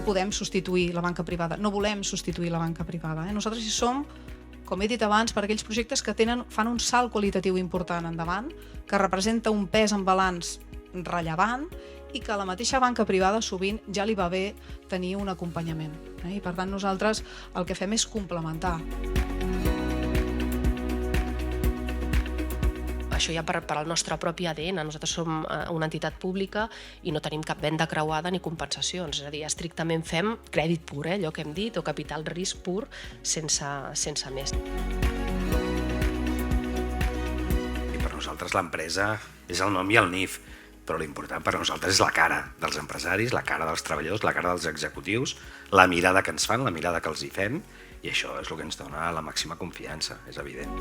no podem substituir la banca privada, no volem substituir la banca privada. Nosaltres hi som, com he dit abans, per aquells projectes que fan un salt qualitatiu important endavant, que representa un pes en balanç rellevant i que a la mateixa banca privada sovint ja li va bé tenir un acompanyament. I per tant nosaltres el que fem és complementar. Això ja per al nostre propi ADN. Nosaltres som una entitat pública i no tenim cap venda creuada ni compensacions. És a dir, estrictament fem crèdit pur, allò que hem dit, o capital risc pur, sense més. I per nosaltres l'empresa és el nom i el NIF, però l'important per nosaltres és la cara dels empresaris, la cara dels treballadors, la cara dels executius, la mirada que ens fan, la mirada que els hi fem, i això és el que ens dona la màxima confiança, és evident.